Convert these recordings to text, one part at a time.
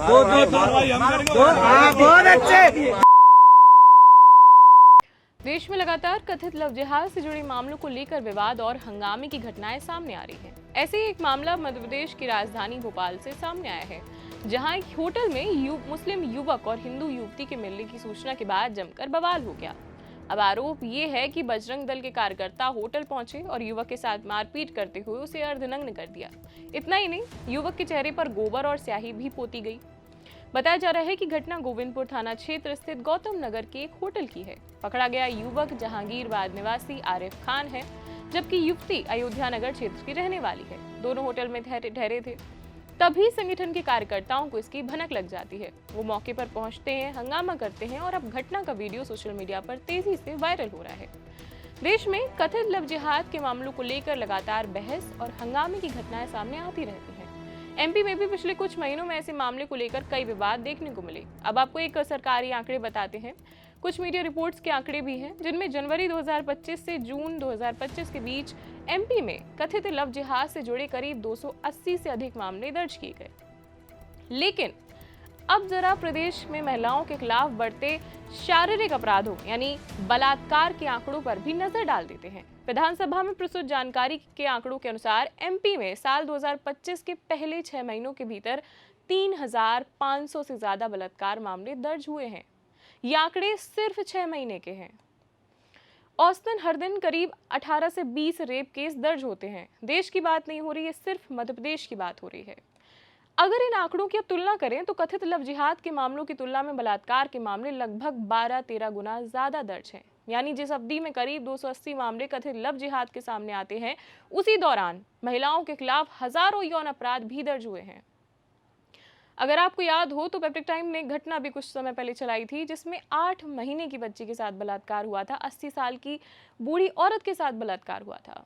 बहुत अच्छे। देश में लगातार कथित लव जिहाद से जुड़े मामलों को लेकर विवाद और हंगामे की घटनाएं सामने आ रही हैं। ऐसे ही एक मामला मध्य प्रदेश की राजधानी भोपाल से सामने आया है, जहां एक होटल में मुस्लिम युवक और हिंदू युवती के मिलने की सूचना के बाद जमकर बवाल हो गया। अब आरोप ये है कि बजरंग दल के कार्यकर्ता होटल पहुंचे और युवक के साथ मारपीट करते हुए उसे अर्धनग्न कर दिया। इतना ही नहीं, युवक के चेहरे पर गोबर और स्याही भी पोती गई। बताया जा रहा है कि घटना गोविंदपुर थाना क्षेत्र स्थित गौतम नगर के एक होटल की है। पकड़ा गया युवक जहांगीरबाद निवासी आरिफ खान है, जबकि युवती अयोध्या नगर क्षेत्र की रहने वाली है। दोनों होटल में ठहरे थे, तभी संगठन के कार्यकर्ताओं को इसकी भनक लग जाती है। वो मौके पर पहुंचते हैं, हंगामा करते हैं और अब घटना का वीडियो सोशल मीडिया पर तेजी से वायरल हो रहा है। देश में कथित लव जिहाद के मामलों को लेकर लगातार बहस और हंगामे की घटनाएं सामने आती रहती हैं। एमपी में भी पिछले कुछ महीनों में ऐसे मामले को लेकर कई विवाद देखने को मिले। अब आपको एक सरकारी आंकड़े बताते हैं। कुछ मीडिया रिपोर्ट्स के आंकड़े भी हैं, जिनमें जनवरी 2025 से जून 2025 के बीच एमपी में कथित लव जिहाद से जुड़े करीब 280 से अधिक मामले दर्ज किए गए। लेकिन अब जरा प्रदेश में महिलाओं के खिलाफ बढ़ते शारीरिक अपराधों यानी बलात्कार के आंकड़ों पर भी नजर डाल देते हैं। विधानसभा में प्रस्तुत जानकारी के आंकड़ों के अनुसार एमपी में साल 2025 के पहले 6 महीनों के भीतर 3500 से ज्यादा बलात्कार मामले दर्ज हुए हैं। ये आंकड़े सिर्फ 6 महीने के हैं। औसतन हर दिन करीब 18 से 20 रेप केस दर्ज होते हैं। देश की बात नहीं हो रही है, सिर्फ मध्य प्रदेश की बात हो रही है। अगर इन आंकड़ों की अब तुलना करें तो कथित लव जिहाद के मामलों की तुलना में बलात्कार के मामले लगभग 12-13 गुना ज्यादा दर्ज हैं। यानी जिस अवधि में करीब 280 मामले कथित लव जिहाद के सामने आते हैं, उसी दौरान महिलाओं के खिलाफ हजारों यौन अपराध भी दर्ज हुए हैं। अगर आपको याद हो तो पेप्टिक टाइम ने घटना भी कुछ समय पहले चलाई थी, जिसमें 8 महीने की बच्ची के साथ बलात्कार हुआ था, 80 साल की बूढ़ी औरत के साथ बलात्कार हुआ था।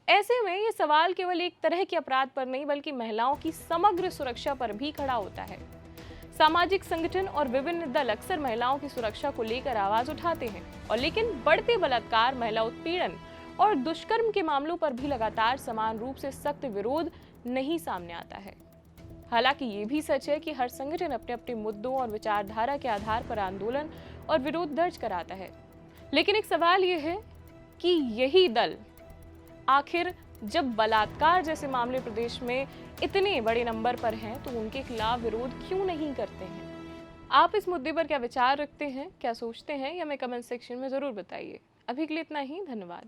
ऐसे में ये सवाल केवल एक तरह के अपराध पर नहीं बल्कि महिलाओं की समग्र सुरक्षा पर भी खड़ा होता है। सामाजिक संगठन और विभिन्न दल अक्सर महिलाओं की सुरक्षा को लेकर आवाज उठाते हैं, और लेकिन बढ़ते बलात्कार, महिला उत्पीड़न और दुष्कर्म के मामलों पर भी लगातार समान रूप से सख्त विरोध नहीं सामने आता है। हालांकि ये भी सच है कि हर संगठन अपने अपने मुद्दों और विचारधारा के आधार पर आंदोलन और विरोध दर्ज कराता है। लेकिन एक सवाल ये है कि यही दल आखिर जब बलात्कार जैसे मामले प्रदेश में इतने बड़े नंबर पर हैं, तो उनके खिलाफ विरोध क्यों नहीं करते हैं? आप इस मुद्दे पर क्या विचार रखते हैं, क्या सोचते हैं, या हमें कमेंट सेक्शन में जरूर बताइए। अभी के लिए इतना ही, धन्यवाद।